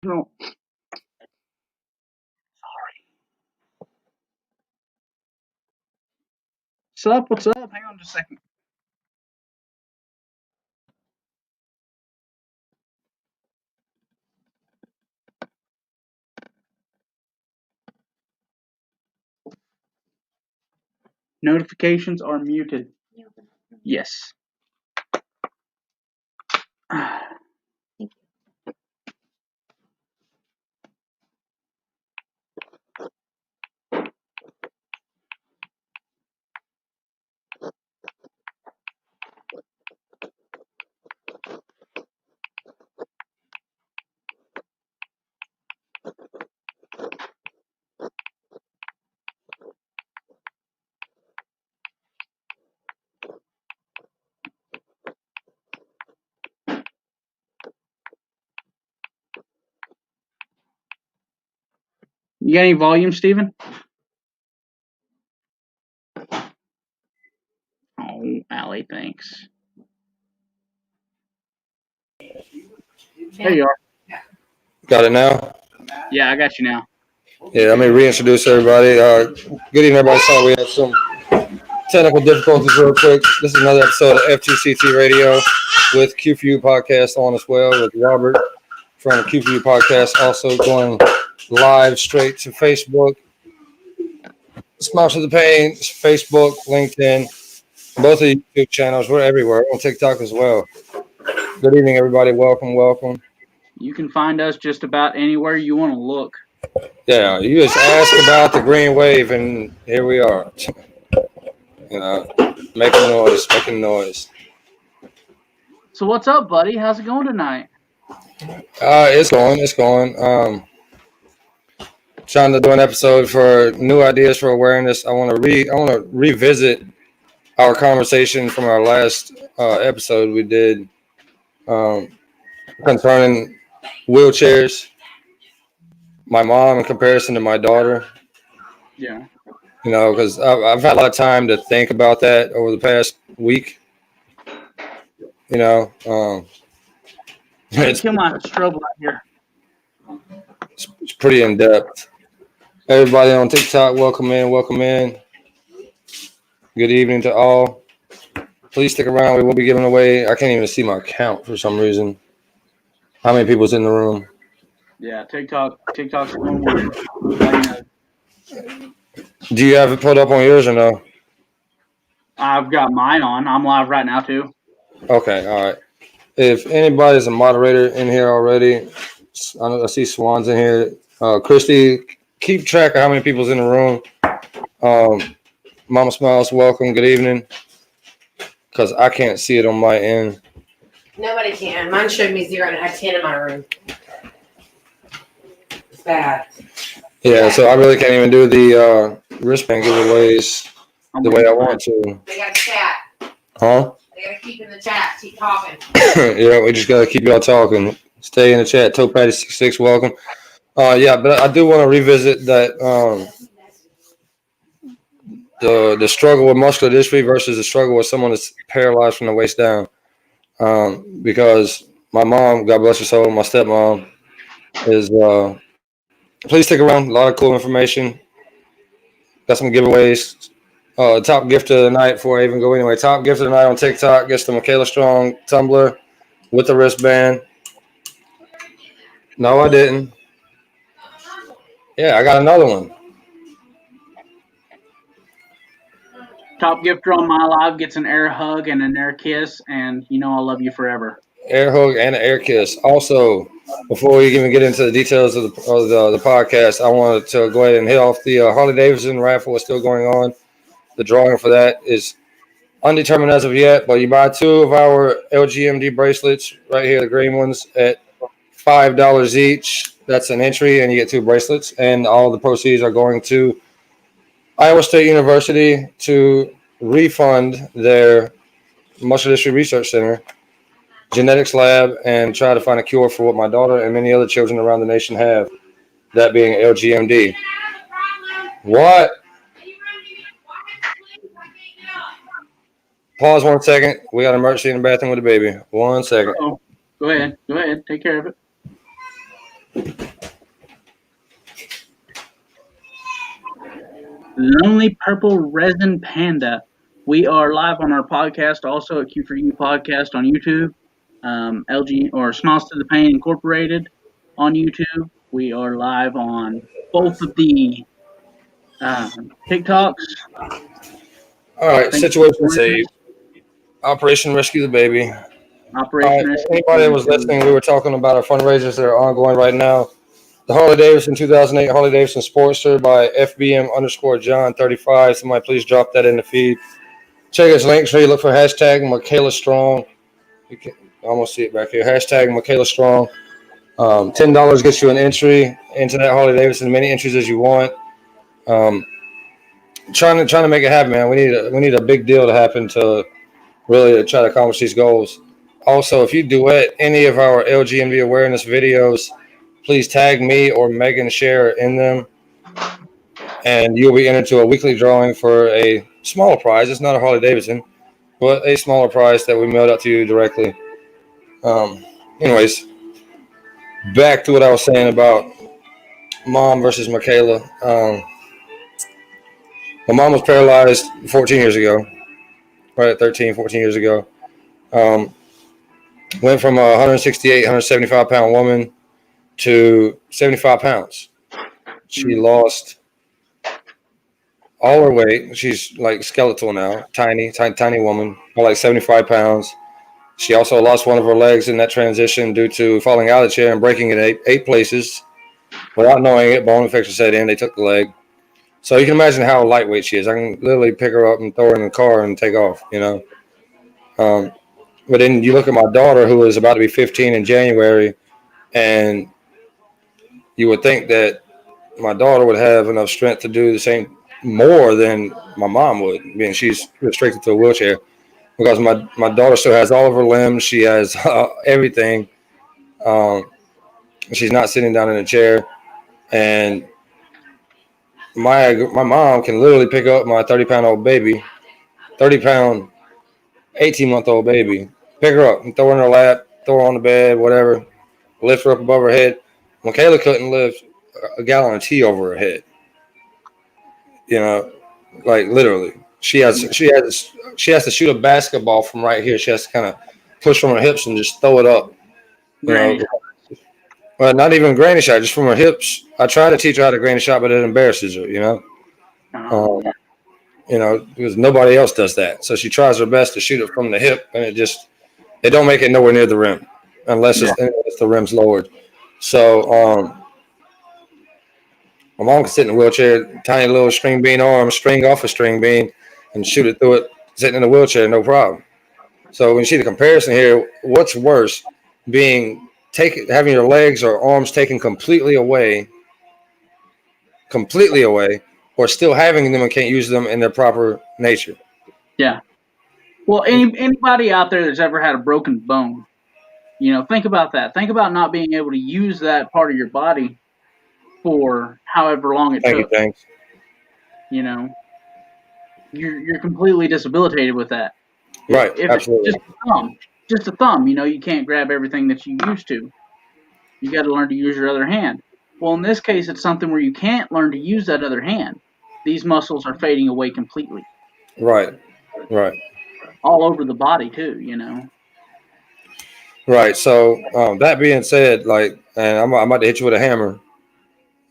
No. What's up? What's up? Hang on just a second. Notifications are muted. Yes. You got any volume, Steven? Oh, Allie, thanks. There you are. Got it now? Yeah, I got you now. Yeah, let me reintroduce everybody. Good evening, everybody. Sorry we had some technical difficulties real quick. This is another episode of FTCT Radio with QFU Podcast on as well with Robert from QFU Podcast, also going live straight to Facebook. Sponsor the Pain, Facebook, LinkedIn, both of the YouTube channels. We're everywhere. On TikTok as well. Good evening, everybody. Welcome, welcome. You can find us just about anywhere you want to look. Yeah, you just asked about the green wave, and here we are. Making noise, making noise. So what's up, buddy? How's it going tonight? It's going. Trying to do an episode for new ideas for awareness. I want to revisit our conversation from our last episode we did um, concerning wheelchairs. My mom in comparison to my daughter. Yeah. Because I've had a lot of time to think about that over the past week. You know, Kill my strobe light here. it's pretty in depth. Everybody on TikTok, welcome in, welcome in. Good evening to all. Please stick around. We will be giving away. I can't even see my count for some reason. How many people's in the room? Yeah, TikTok's going weird. You know, Do you have it pulled up on yours or no? I've got mine on. I'm live right now too. Okay, all right. If anybody's a moderator in here already, I see Swan's in here. Christy, keep track of how many people's in the room. Mama Smiles, welcome. Good evening. Because I can't see it on my end. Nobody can. Mine showed me 0 and I had 10 in my room. It's bad. Yeah, so I really can't even do the wristband giveaways the way I want to. They got to chat. Huh? They got to keep in the chat. Keep talking. Yeah, we just got to keep y'all talking. Stay in the chat. Topatty66, welcome. Yeah, but I do want to revisit that the struggle with muscular dystrophy versus the struggle with someone that's paralyzed from the waist down. Because my mom, God bless her soul, my stepmom, is. Please stick around. A lot of cool information. Got some giveaways. Top gift of the night before I even go anyway. Top gift of the night on TikTok gets the Michaela Strong tumbler with the wristband. No, I didn't. Yeah, I got another one. Top gifter on my live gets an air hug and an air kiss, and you know I love you forever. Air hug and an air kiss. Also, before we even get into the details of the podcast, I wanted to go ahead and hit off the Harley Davidson raffle is still going on. The drawing for that is undetermined as of yet, but you buy 2 of our lgmd bracelets right here, the green ones, at $5 each. That's an entry, and you get 2 bracelets, and all the proceeds are going to Iowa State University to refund their muscular dystrophy research center genetics lab and try to find a cure for what my daughter and many other children around the nation have, that being lgmd. What? Pause 1 second. We got an emergency in the bathroom with the baby. 1 second. Oh, go ahead, take care of it. Lonely Purple Resin Panda. We are live on our podcast, also at Q4U Podcast on YouTube. LG or Smiles to the Pain Incorporated on YouTube. We are live on both of the TikToks. All right, Thank you for situation joining us. saved. Operation Rescue the Baby. All Operation right, Rescue anybody that Baby. was listening, we were talking about our fundraisers that are ongoing right now. The Harley Davidson 2008 Harley Davidson Sportster by FBM_John35. Somebody please drop that in the feed. Check his link tree. Look for hashtag Michaela Strong. You can almost see it back here. Hashtag Michaela Strong. $10 gets you an entry into that Harley Davidson. As many entries as you want. Um, trying to make it happen, man. We need a big deal to happen to really try to accomplish these goals. Also, if you duet any of our lgmd awareness videos, please tag me or Megan Share in them, and you'll be entered to a weekly drawing for a smaller prize. It's not a Harley Davidson, but a smaller prize that we mailed out to you directly. Um, anyways, back to what I was saying about mom versus Michaela. My mom was paralyzed 14 years ago, right? 13, 14 years ago. Um, went from a 168, 175 pound woman to 75 pounds. She lost all her weight. She's like skeletal now, tiny woman, like 75 pounds. She also lost one of her legs in that transition due to falling out of the chair and breaking it eight places. Without knowing it, bone infection set in. They took the leg. So you can imagine how lightweight she is. I can literally pick her up and throw her in the car and take off, you know. But then you look at my daughter, who is about to be 15 in January, and you would think that my daughter would have enough strength to do the same more than my mom would. I mean, she's restricted to a wheelchair because my daughter still has all of her limbs. She has everything. Um, she's not sitting down in a chair, and my mom can literally pick up my 30-pound-old baby, 30-pound, 18-month-old baby, pick her up and throw her in her lap, throw her on the bed, whatever, lift her up above her head. Michaela couldn't lift a gallon of tea over her head. You know, like literally, she has to shoot a basketball from right here. She has to kind of push from her hips and just throw it up. You know, Granny. well, not even granny shot, just from her hips. I try to teach her how to granny shot, but it embarrasses her. Oh, Because nobody else does that. So she tries her best to shoot it from the hip, and it don't make it nowhere near the rim unless yeah. unless the rim's lowered. So my mom can sit in a wheelchair, tiny little string bean arm, string off a string bean, and shoot it through it, sitting in a wheelchair, no problem. So when you see the comparison here, what's worse, having your legs or arms taken completely away, or still having them and can't use them in their proper nature? Yeah. Well, anybody out there that's ever had a broken bone, think about that. Think about not being able to use that part of your body for however long it Thank you, took. thanks. You know, you're completely disabilitated with that. Right, If it's absolutely. just a thumb, you can't grab everything that you used to. You got to learn to use your other hand. Well, in this case, it's something where you can't learn to use that other hand. These muscles are fading away completely, Right, right, all over the body too. right. So that being said, and I'm about to hit you with a hammer.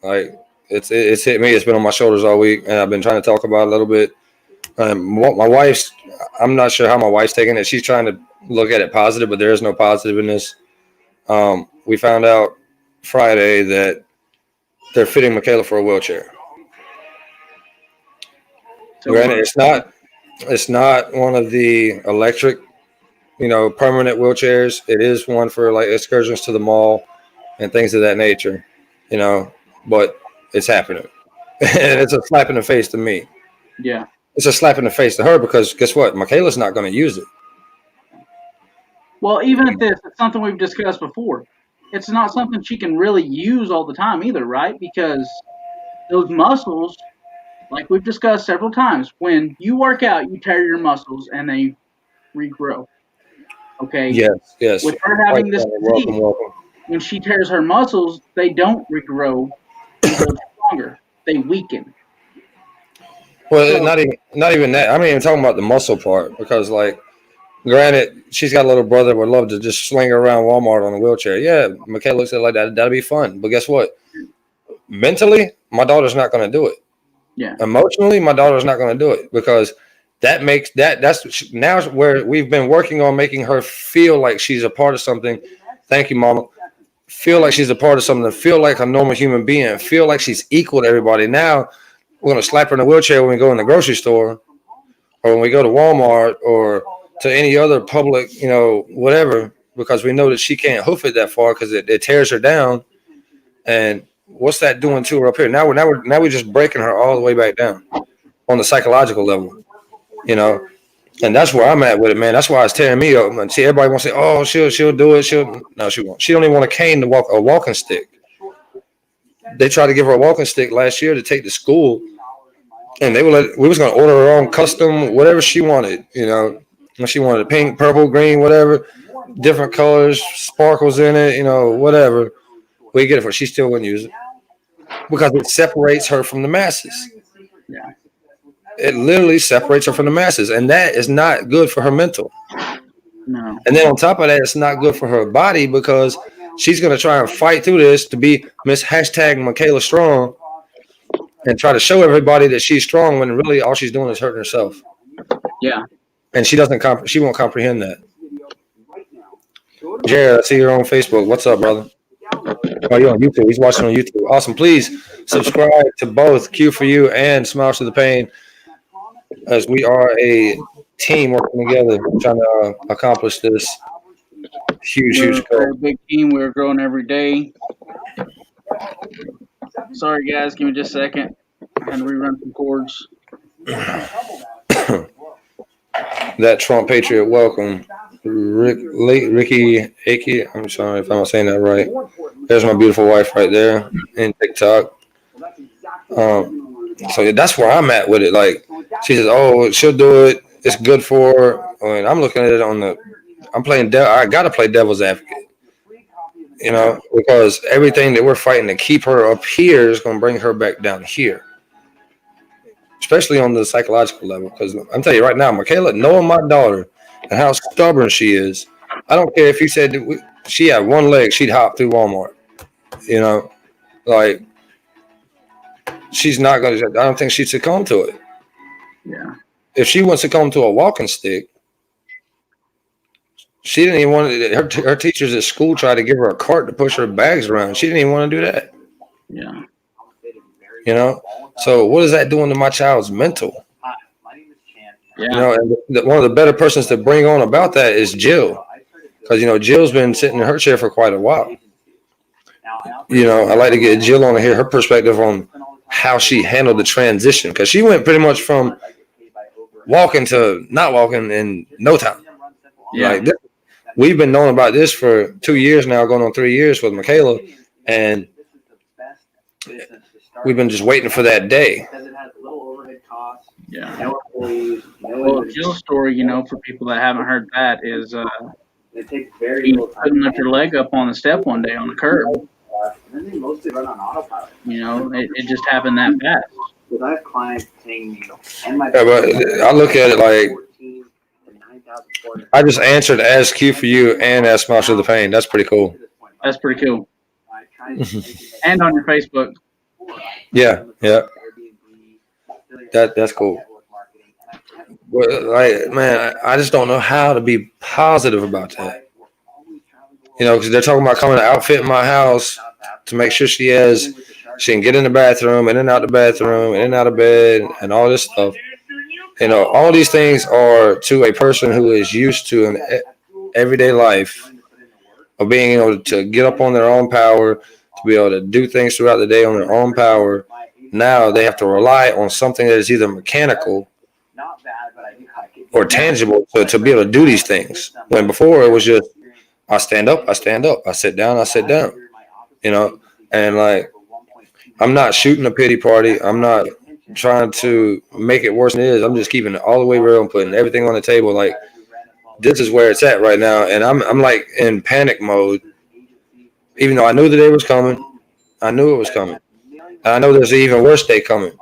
Like it's hit me. It's been on my shoulders all week, and I've been trying to talk about it a little bit. My wife's, I'm not sure how my wife's taking it. She's trying to look at it positive, but there is no positive in this. We found out Friday that they're fitting Michaela for a wheelchair. So Granted, it's not one of the electric, permanent wheelchairs. It is one for like excursions to the mall and things of that nature, you know, but it's happening. And it's a slap in the face to me. yeah. It's a slap in the face to her because guess what? Michaela's not going to use it. Well, even if it's something we've discussed before, it's not something she can really use all the time either, right? Because those muscles, like we've discussed several times, when you work out, you tear your muscles and they regrow. Okay. Yes, yes. With her Quite having this welcome, disease, welcome. when she tears her muscles, they don't regrow and grow stronger. They weaken. Well, So not even that. I'm not even talking about the muscle part because, like, granted, she's got a little brother would love to just sling her around Walmart on a wheelchair. Yeah, Michaela looks at it like that. That'd be fun. But guess what? Mentally, my daughter's not going to do it. yeah, Emotionally, my daughter's not going to do it because that makes that's now where we've been working on making her feel like she's a part of something. Thank you, Mama. Feel like she's a part of something. Feel like a normal human being. Feel like she's equal to everybody. Now we're going to slap her in a wheelchair when we go in the grocery store or when we go to Walmart or to any other public, whatever, because we know that she can't hoof it that far because it tears her down. And what's that doing to her up here? Now we're just breaking her all the way back down on the psychological level, you know. And that's where I'm at with it, man. That's why it's tearing me up. And see, everybody wants to say, "Oh, she'll do it." No, she won't. She don't even want a cane to walk a walking stick. They tried to give her a walking stick last year to take to school, and we was gonna order her own custom whatever she wanted, when she wanted pink, purple, green, whatever, different colors, sparkles in it, whatever. We get it for her. She still wouldn't use it because it separates her from the masses. yeah, It literally separates her from the masses, and that is not good for her mental. no, And then on top of that, it's not good for her body because she's gonna try and fight through this to be Miss Hashtag Michaela Strong and try to show everybody that she's strong when really all she's doing is hurting herself. yeah. And she doesn't. She won't comprehend that. Jared, I see you're on Facebook. What's up, brother? Oh, you're on YouTube. He's watching on YouTube. Awesome. Please subscribe to both Q for You and Smiles to the Pain, as we are a team working together trying to accomplish this huge goal. We're a big team. We're growing every day. Sorry, guys. Give me just a second. I had to rerun some chords. That Trump Patriot welcome. Ricky Aki. I'm sorry if I'm not saying that right. There's my beautiful wife right there in TikTok. So that's where I'm at with it. Like, she says, "Oh, she'll do it. It's good for her." And I'm looking at it I'm playing. I gotta play devil's advocate, because everything that we're fighting to keep her up here is going to bring her back down here, especially on the psychological level. Because I'm telling you right now, Michaela, knowing my daughter and how stubborn she is, I don't care if you said she had one leg, she'd hop through Walmart. Like, she's not going to. I don't think she'd succumb to it. Yeah. If she wants to come to a walking stick, she didn't even want to. Her teachers at school tried to give her a cart to push her bags around. She didn't even want to do that. Yeah. So what is that doing to my child's mental? Yeah. And one of the better persons to bring on about that is Jill, because Jill's been sitting in her chair for quite a while. I'd like to get Jill on to hear her perspective on how she handled the transition, because she went pretty much from walking to not walking in no time. Yeah. Like, we've been knowing about this for 2 years now, going on 3 years with Michaela, and we've been just waiting for that day. Yeah. Well, Jill's story, for people that haven't heard that, is she couldn't lift her leg up on the step one day on the curb. It just happened that fast. I have clients paying me But I look at it like, I just answered as Q for You and as Smash of the Pain. That's pretty cool. That's pretty cool. And on your Facebook. Yeah. That's cool. But, like, man, I just don't know how to be positive about that. Because they're talking about coming to outfit my house to make sure she can get in the bathroom, in and out the bathroom, in and out of bed, and all this stuff. All these things are to a person who is used to an everyday life of being able to get up on their own power, to be able to do things throughout the day on their own power. Now they have to rely on something that is either mechanical or tangible to be able to do these things. When before it was just, I stand up, I stand up, I sit down, I sit down. And like, I'm not shooting a pity party. I'm not trying to make it worse than it is. I'm just keeping it all the way real and putting everything on the table. Like, this is where it's at right now, and I'm like in panic mode. even though I knew the day was coming. I knew it was coming. And I know there's an even worse day coming.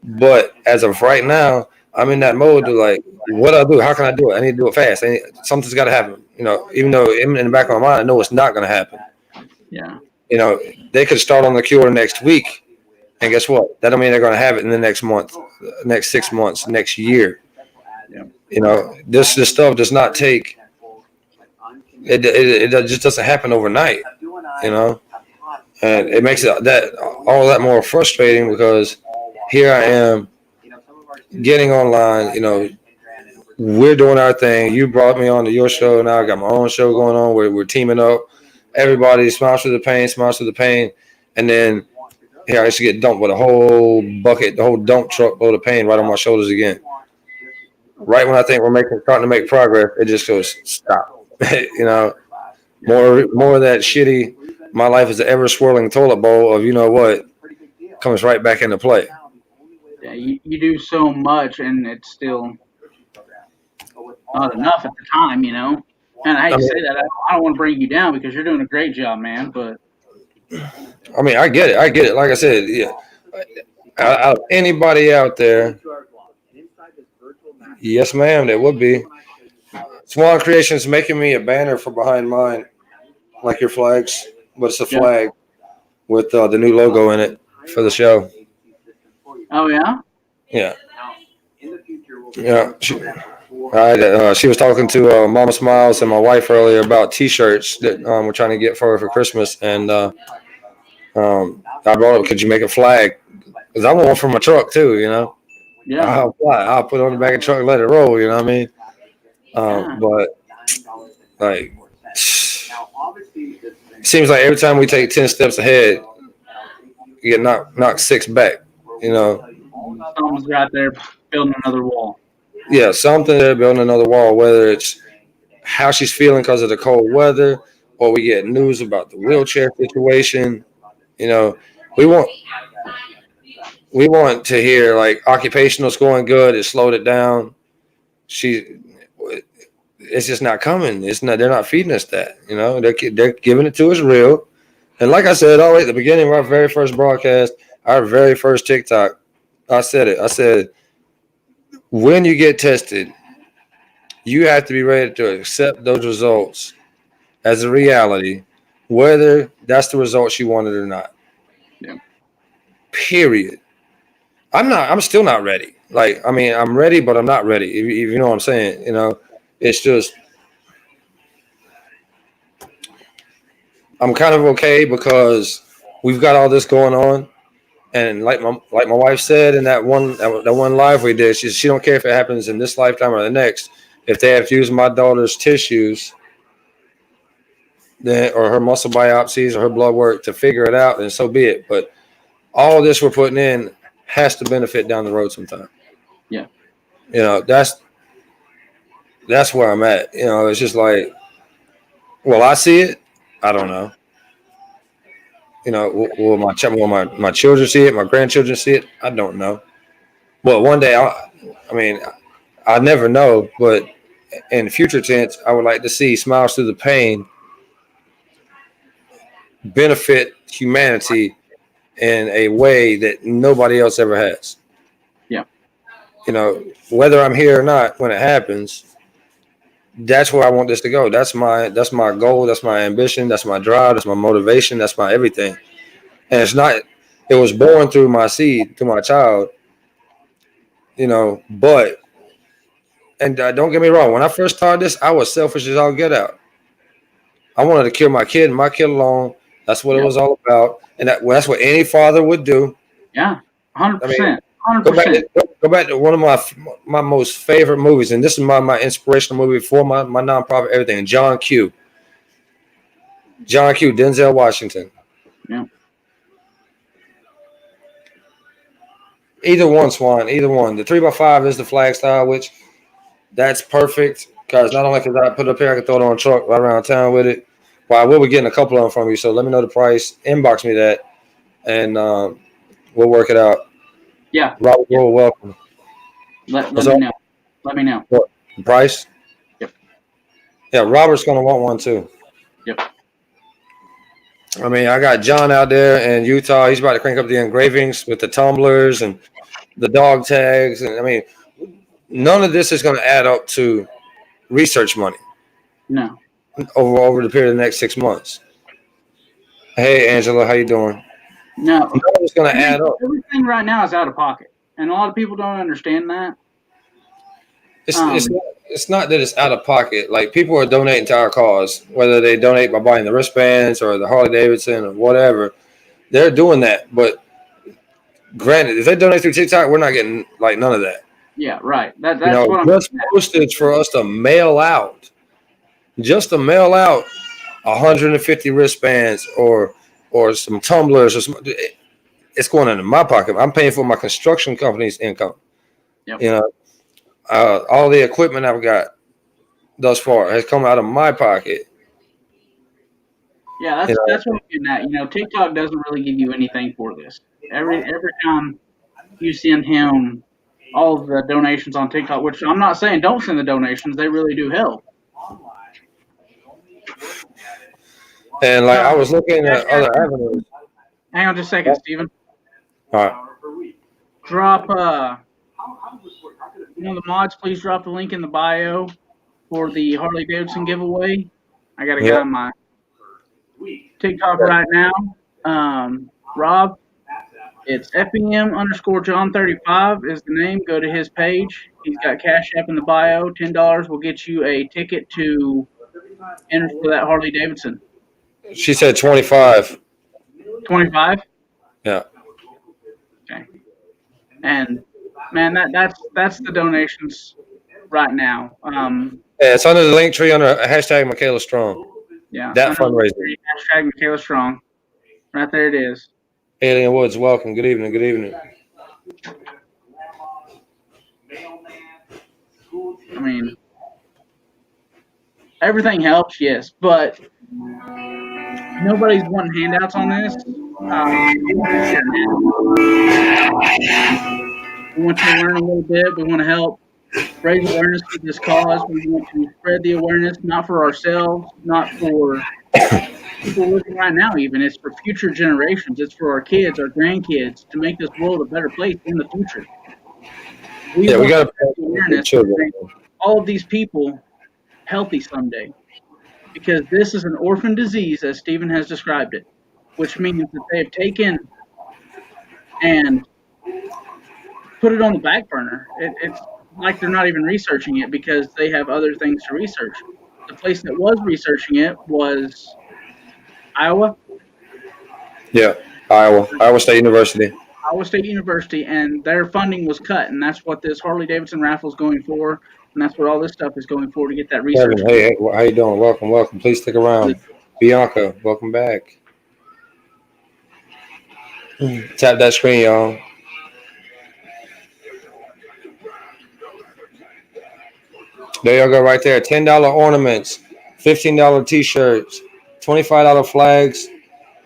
But as of right now, I'm in that mode to like, what do I do? How can I do it? I need to do it fast. Something's got to happen. Even though in the back of my mind, I know it's not going to happen. Yeah. They could start on the cure next week. And guess what? That don't mean they're going to have it in the next month, next 6 months, next year. Yeah. This stuff does not take. It just doesn't happen overnight. And it makes it all that more frustrating because here I am getting online. We're doing our thing. You brought me on to your show. Now I got my own show going on where we're teaming up. Everybody smiles through the pain, and then here I used to get dumped with a whole bucket, the whole dump truck load of pain right on my shoulders again. Right when I think we're starting to make progress, it just goes stop. More of that shitty. My life is an ever swirling toilet bowl of what comes right back into play. Yeah, you do so much, and it's still not enough at the time, And I hate to say that. I don't want to bring you down because you're doing a great job, man. But I get it. Like I said, yeah. Out of anybody out there, yes, ma'am, there would be. Swan Creations making me a banner for behind mine, like your flags, but it's a flag with the new logo in it for the show. Oh yeah. Yeah. Yeah. She was talking to Mama Smiles and my wife earlier about T-shirts that we're trying to get for her for Christmas, and I brought up, could you make a flag? Because I want one for my truck too. Yeah. I'll put it on the back of the truck and let it roll. You know what I mean? But like, it seems like every time we take 10 steps ahead, you get knocked 6 back. Someone's out there building another wall. Yeah, something there building another wall, whether it's how she's feeling because of the cold weather, or we get news about the wheelchair situation. We want to hear like occupational's going good. It slowed it down. It's just not coming. It's not. They're not feeding us that. They're giving it to us real. And like I said, always at the beginning of our very first broadcast, our very first TikTok, I said it. I said, when you get tested, you have to be ready to accept those results as a reality, whether that's the results you wanted or not. Yeah. Period. I'm still not ready. Like, I'm ready, but I'm not ready. If you know what I'm saying, it's just, I'm kind of okay because we've got all this going on. And like my wife said in that one live we did, she don't care if it happens in this lifetime or the next. If they have to use my daughter's tissues, then or her muscle biopsies or her blood work to figure it out, then so be it. But all this we're putting in has to benefit down the road sometime. Yeah. That's where I'm at. It's just like, well, I see it. I don't know. Will my children see it? My grandchildren see it? I don't know. Well, one day, I never know. But in the future tense, I would like to see Smiles Through the Pain benefit humanity in a way that nobody else ever has. Yeah. Whether I'm here or not, when it happens, that's where I want this to go. That's my goal. That's my ambition. That's my drive. That's my motivation. That's my everything. And it was born through my seed, through my child, but, and don't get me wrong, when I first started this, I was selfish as all get out. I wanted to kill my kid and my kid alone. That's what it was all about. And that's what any father would do. Yeah, 100%. 100%. Go back to one of my most favorite movies, and this is my inspirational movie for my nonprofit, everything. John Q. Denzel Washington. Yeah. Either one, Swan. Either one. The 3x5 is the flag style, which that's perfect because not only because I put it up here, I can throw it on a truck right around town with it. Well, I will be getting a couple of them from you, so let me know the price. Inbox me that, and we'll work it out. Yeah. Robert, you're welcome. Let me know. Let me know. What, the price? Yep. Yeah, Robert's going to want one too. Yep. I mean, I got John out there in Utah. He's about to crank up the engravings with the tumblers and the dog tags. And I mean, none of this is going to add up to research money No. over the period of the next 6 months. Hey, Angela, how you doing? No. None of it's going to add up. Everything right now is out of pocket, and a lot of people don't understand that. It's not that it's out of pocket. Like, people are donating to our cause, whether they donate by buying the wristbands or the Harley Davidson or whatever. They're doing that. But granted, if they donate through TikTok, we're not getting like none of that. Yeah, right. That's what I'm just postage for us to mail out, just to mail out 150 wristbands or some tumblers or some. It's going into my pocket. I'm paying for my construction company's income. Yep. You know, all the equipment I've got thus far has come out of my pocket. Yeah, that's what I'm getting at. TikTok doesn't really give you anything for this. Every time you send him all of the donations on TikTok, which I'm not saying don't send the donations, they really do help. And like I was looking at other avenues. Hang on just a second, Steven. All right. Drop the mods, please drop the link in the bio for the Harley Davidson giveaway. I got a guy on my TikTok right now. Rob, it's FEM_John35 is the name. Go to his page. He's got Cash App in the bio. $10 will get you a ticket to enter for that Harley Davidson. She said 25. 25? Yeah. Okay. And man, that's the donations right now. Yeah, it's under the link tree under hashtag Michaela Strong. Yeah. That fundraiser. Hashtag Michaela Strong. Right there it is. Alien Woods, welcome. Good evening. Good evening. I mean, everything helps, yes, but nobody's wanting handouts on this. We want to learn a little bit. We want to help raise awareness for this cause. We want to spread the awareness, not for ourselves, not for people living right now even. It's for future generations. It's for our kids, our grandkids, to make this world a better place in the future. We got to spread awareness to make all of these people healthy someday. Because this is an orphan disease, as Stephen has described it, which means that they have taken and put it on the back burner. It's like they're not even researching it because they have other things to research. The place that was researching it was Iowa. Yeah, Iowa State University. Iowa State University, and their funding was cut, and that's what this Harley Davidson raffle is going for, and that's what all this stuff is going for to get that research. Kevin, hey, how you doing? Welcome. Please stick around. Bianca, welcome back. Tap that screen, y'all. There you go, right there. $10 ornaments, $15 T-shirts, $25 flags,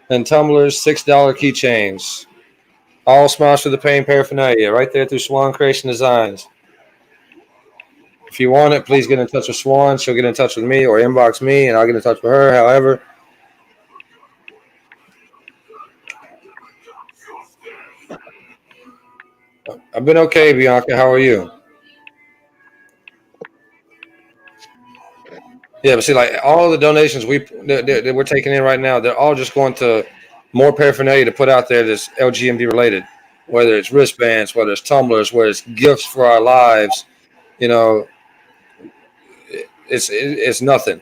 and tumblers, $6 keychains. All Smiles for the Pain paraphernalia, right there through Swan Creation Designs. If you want it, please get in touch with Swan. She'll get in touch with me or inbox me, and I'll get in touch with her. However, I've been okay, Bianca. How are you? Yeah, but see, like all the donations that we're taking in right now, they're all just going to more paraphernalia to put out there that's LGMD related, whether it's wristbands, whether it's tumblers, whether it's gifts for our lives. It's nothing.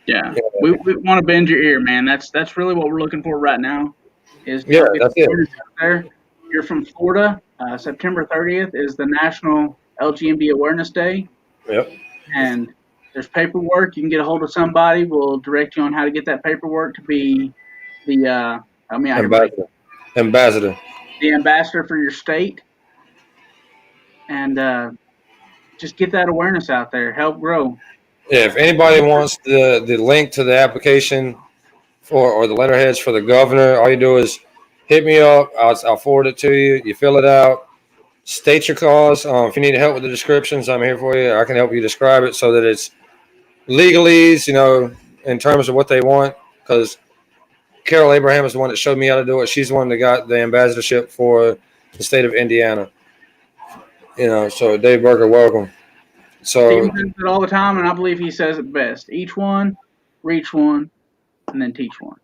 Yeah, we want to bend your ear, man. That's really what we're looking for right now. That's it. There. You're from Florida. September 30th is the National LGMD Awareness Day. Yep. And there's paperwork. You can get a hold of somebody. We'll direct you on how to get that paperwork to be the ambassador. The ambassador for your state. And just get that awareness out there. Help grow. Yeah, if anybody wants the link to the application or the letterheads for the governor, all you do is hit me up. I'll forward it to you. You fill it out. State your cause. If you need help with the descriptions, I'm here for you. I can help you describe it so that it's legalese, in terms of what they want. Because Carol Abraham is the one that showed me how to do it. She's the one that got the ambassadorship for the state of Indiana. So Dave Burger, welcome. Stephen So says it all the time, and I believe he says it best. Each one, reach one, and then teach one.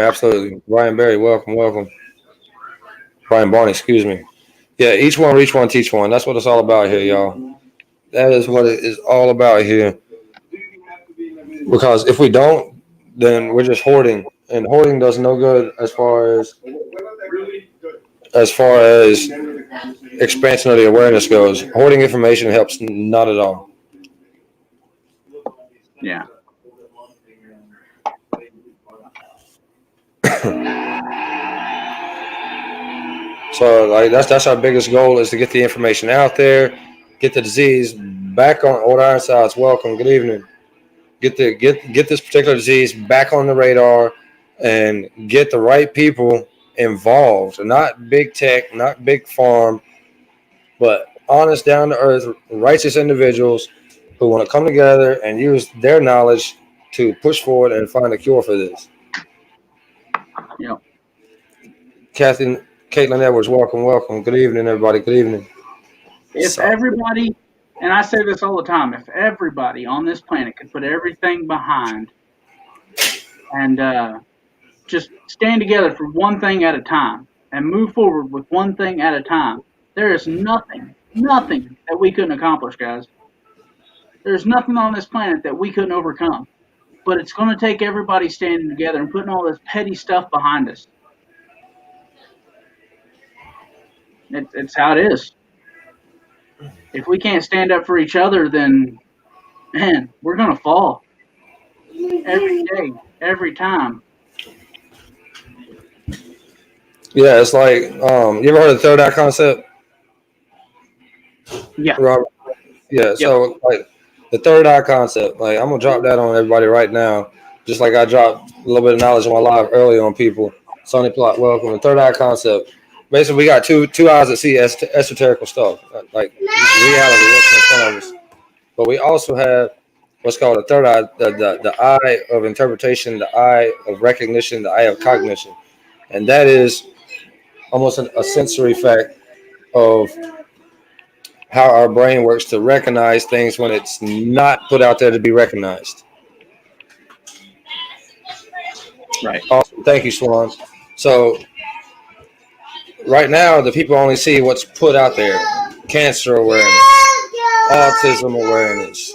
absolutely, Brian Berry, welcome. Brian Barney, excuse me. Yeah, each one, reach one, teach one. That's what it's all about here, y'all. That is what it is all about here. Because if we don't, then we're just hoarding, and hoarding does no good as far as expansion of the awareness goes. Hoarding information helps not at all. Yeah. So like that's our biggest goal is to get the information out there, get the disease back on. Old Ironsides, welcome. Good evening. Get this particular disease back on the radar, and get the right people involved. Not big tech, not big farm, but honest, down to earth, righteous individuals who want to come together and use their knowledge to push forward and find a cure for this. Yeah. Kathy, Caitlin Edwards, welcome. Good evening, everybody. Good evening. If everybody, and I say this all the time, if everybody on this planet could put everything behind and just stand together for one thing at a time and move forward with one thing at a time, there is nothing that we couldn't accomplish, guys. There's nothing on this planet that we couldn't overcome. But it's going to take everybody standing together and putting all this petty stuff behind us. It's how it is. If we can't stand up for each other, then, man, we're going to fall. Every day, every time. Yeah, it's like you ever heard of the third eye concept? Yeah. Robert? Yeah, Yep. so like the third eye concept, like I'm gonna drop that on everybody right now, just like I dropped a little bit of knowledge on my live earlier on people. Sonny Plot, welcome. The third eye concept. Basically, we got two eyes that see esoterical stuff, like reality what's in front of us. But we also have what's called a third eye, the eye of interpretation, the eye of recognition, the eye of cognition, and that is almost a sensory fact of how our brain works to recognize things when it's not put out there to be recognized. Right. Awesome. Thank you, Swan. So right now, the people only see what's put out there: cancer awareness, autism awareness,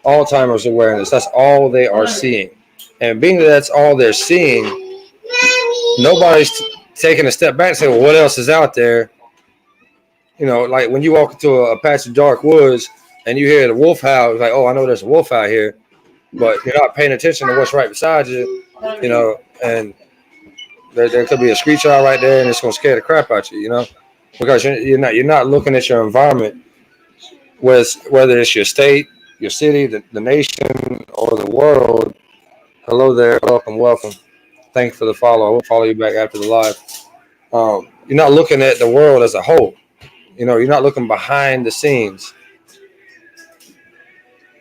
Alzheimer's awareness. That's all they are seeing. And being that that's all they're seeing, nobody's taking a step back and saying, well, what else is out there? Like when you walk into a patch of dark woods and you hear the wolf howl, it's like, oh, I know there's a wolf out here, but you're not paying attention to what's right beside you, and there could be a screech owl right there, and it's gonna scare the crap out you, because you're not looking at your environment, whether it's your state, your city, the nation, or the world. Hello there, welcome. Thank you for the follow. I will follow you back after the live. You're not looking at the world as a whole. You're not looking behind the scenes.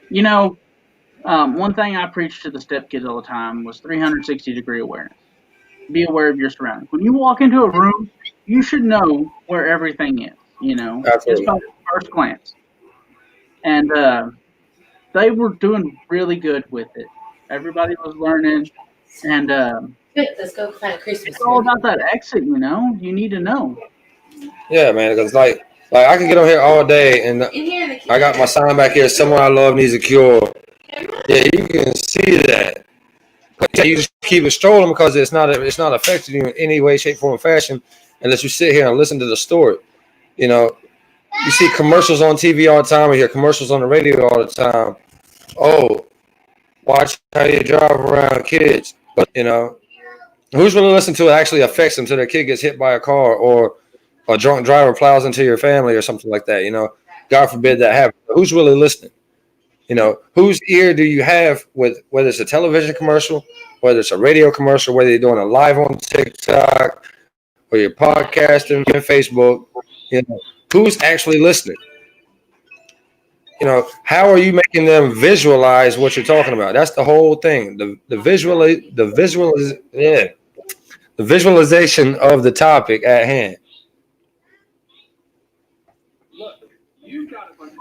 One thing I preach to the step kids all the time was 360-degree awareness. Be aware of your surroundings. When you walk into a room, you should know where everything is, Absolutely. just by first glance. And they were doing really good with it. Everybody was learning, and Good, let's go find a Christmas it's all tree. about that exit, You need to know. Yeah, man, because like I can get on here all day, and In here in the kitchen. I got my sign back here. Someone I love needs a cure. Yeah, you can see that. Yeah, you just keep it strolling because it's not affecting you in any way, shape, form, or fashion, unless you sit here and listen to the story. You see commercials on TV all the time. You hear commercials on the radio all the time. Oh, watch how you drive around kids. But who's really listening to it actually affects them till their kid gets hit by a car or a drunk driver plows into your family or something like that. God forbid that happens. Who's really listening? Whose ear do you have with whether it's a television commercial, whether it's a radio commercial, whether you're doing a live on TikTok or you're podcasting on Facebook, who's actually listening? How are you making them visualize what you're talking about? That's the whole thing. The visualization of the topic at hand.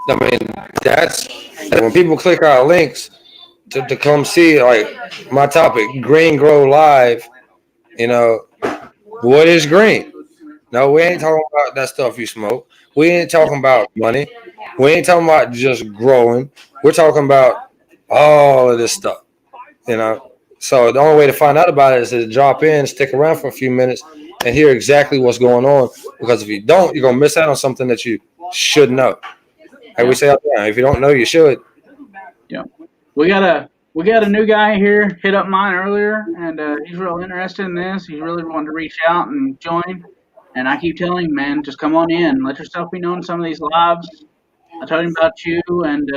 I mean, that's when people click our links to come see like my topic, Green Grow Live. You know, what is green? No, we ain't talking about that stuff you smoke. We ain't talking about money. We ain't talking about just growing. We're talking about all of this stuff. You know. So the only way to find out about it is to drop in, stick around for a few minutes, and hear exactly what's going on. Because if you don't, you're gonna miss out on something that you should know. Like we say all the time, if you don't know, you should. Yeah. We got a new guy here hit up mine earlier, and he's real interested in this. He's really wanting to reach out and join. And I keep telling him, man, just come on in, let yourself be known in some of these lives. I told him about you, and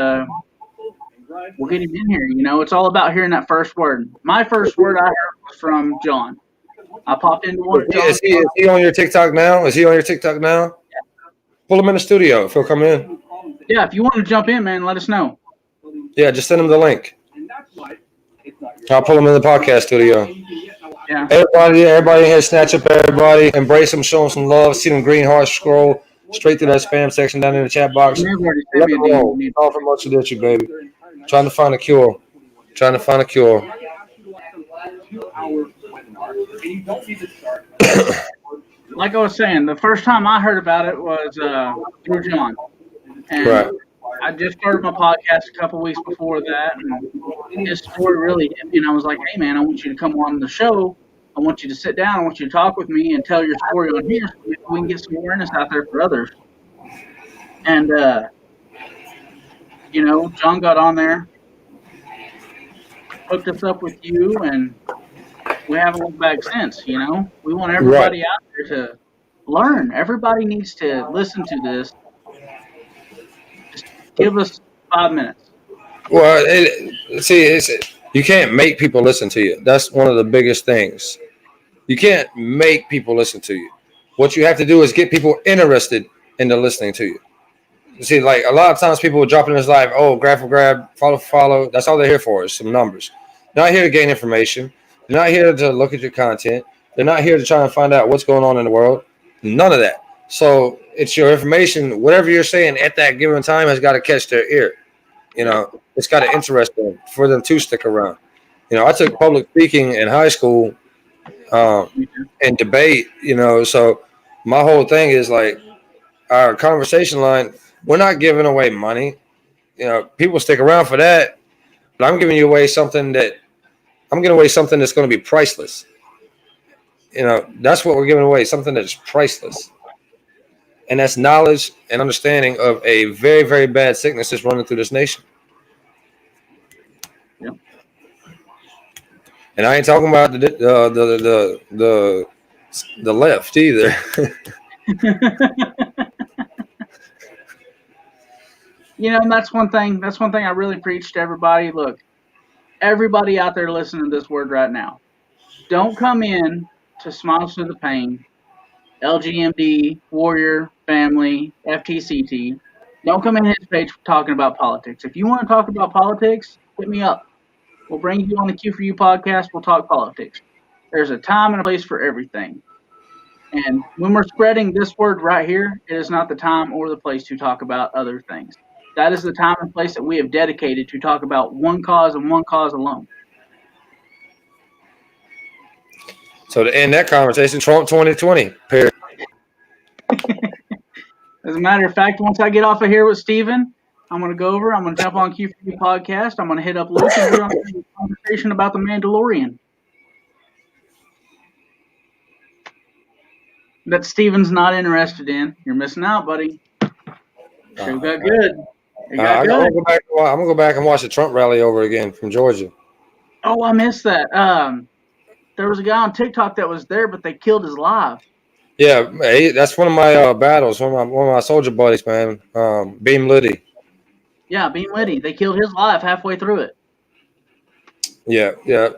we'll get him in here. It's all about hearing that first word. My first word I heard was from John. I popped into one of John's. Is he on your TikTok now? Is he on your TikTok now? Pull him in the studio if he'll come in. Yeah, if you want to jump in, man, let us know. Yeah, just send him the link. I'll pull him in the podcast studio. Yeah. Everybody in here, snatch up everybody, embrace them, show them some love, see them green hearts scroll straight through that spam section down in the chat box. Let them roll. All for much of you, baby. Trying to find a cure. Trying to find a cure. Like I was saying, the first time I heard about it was through John. And Right. I just started my podcast a couple weeks before that, and his story really hit me. And I was like, "Hey, man, I want you to come on the show. I want you to sit down. I want you to talk with me and tell your story on here, so we can get some awareness out there for others." And John got on there, hooked us up with you, and we haven't looked back since. We want everybody out there to learn. Everybody needs to listen to this. Just give us 5 minutes. Well, you can't make people listen to you. That's one of the biggest things. You can't make people listen to you. What you have to do is get people interested into listening to you. See, like a lot of times people will drop in this live, grab for grab, follow. That's all they're here for is some numbers. They're not here to gain information. They're not here to look at your content. They're not here to try and find out what's going on in the world. None of that. So it's your information. Whatever you're saying at that given time has got to catch their ear. It's got to interest them for them to stick around. I took public speaking in high school and debate, so my whole thing is like our conversation line, we're not giving away money. People stick around for that, but I'm giving something that's going to be priceless. That's what we're giving away, something that's priceless. And that's knowledge and understanding of a very, very bad sickness that's running through this nation. Yep. And I ain't talking about the left either. That's one thing. That's one thing I really preach to everybody. Look, everybody out there listening to this word right now, don't come in to Smiles Through the Pain, LGMD, Warrior, Family, FTCT. Don't come in his page talking about politics. If you want to talk about politics, hit me up. We'll bring you on the Q for You podcast. We'll talk politics. There's a time and a place for everything. And when we're spreading this word right here, it is not the time or the place to talk about other things. That is the time and place that we have dedicated to talk about one cause and one cause alone. So to end that conversation, Trump 2020. Period. As a matter of fact, once I get off of here with Steven, I'm going to go over, I'm going to jump on Q4 podcast, I'm going to hit up Luke and we're going to have a conversation about the Mandalorian. That Steven's not interested in. You're missing out, buddy. Show got good. I'm going to go back and watch the Trump rally over again from Georgia. Oh, I missed that. There was a guy on TikTok that was there, but they killed his live. Yeah, that's one of my battles. One of my soldier buddies, man. Beam Liddy. Yeah, Beam Liddy. They killed his live halfway through it. Yeah,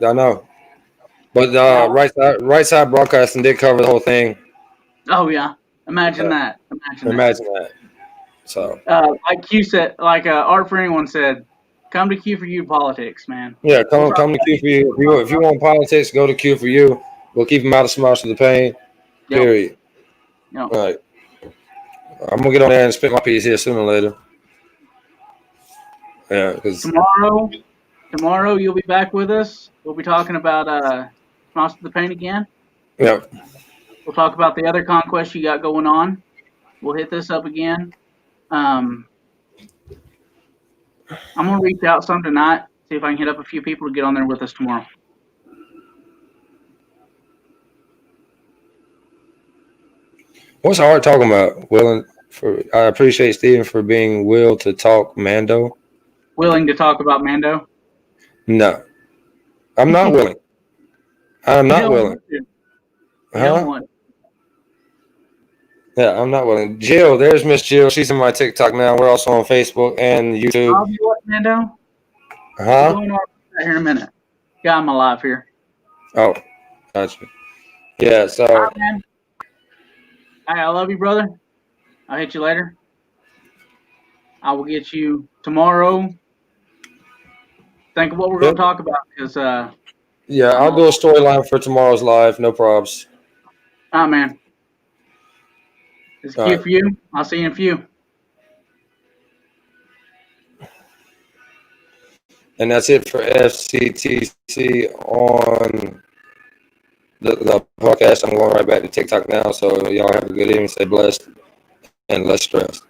I know. But right side broadcasting did cover the whole thing. Oh yeah, imagine that. Imagine that. So Like Q said, like Art for Anyone said, come to Q for You politics, man. yeah, We'll come talk to about Q for you. If you want politics, go to Q for you. We'll keep them out of Smash to the Pain. Yep. Period. Yep. All right. I'm gonna get on there and spit my piece here sooner or later. Yeah, because Tomorrow you'll be back with us. We'll be talking about Smash to the Pain again. yeah, We'll talk about the other conquest you got going on. We'll hit this up again. I'm gonna reach out some tonight, see if I can hit up a few people to get on there with us tomorrow. what's Art talking about? I appreciate Steven for being will to talk Mando. Willing to talk about Mando? No, I'm not willing. I'm You not don't willing. want to. You don't Huh? want. Yeah, I'm not willing. Jill, there's Miss Jill. She's in my TikTok now. We're also on Facebook and YouTube. I'll be what, Mando? We'll Huh? go into that here in a minute. Got my live here. Oh, gotcha. Yeah, All so right, man. Hey, I love you, brother. I'll hit you later. I will get you tomorrow. Think of what we're going yep. to talk about because Yeah, I'm I'll all. do a storyline for tomorrow's live. No probs. All right, man. It's All cute right. for you. I'll see you in a few. And that's it for FCTC on the podcast. I'm going right back to TikTok now. So y'all have a good evening. Stay blessed and less stressed.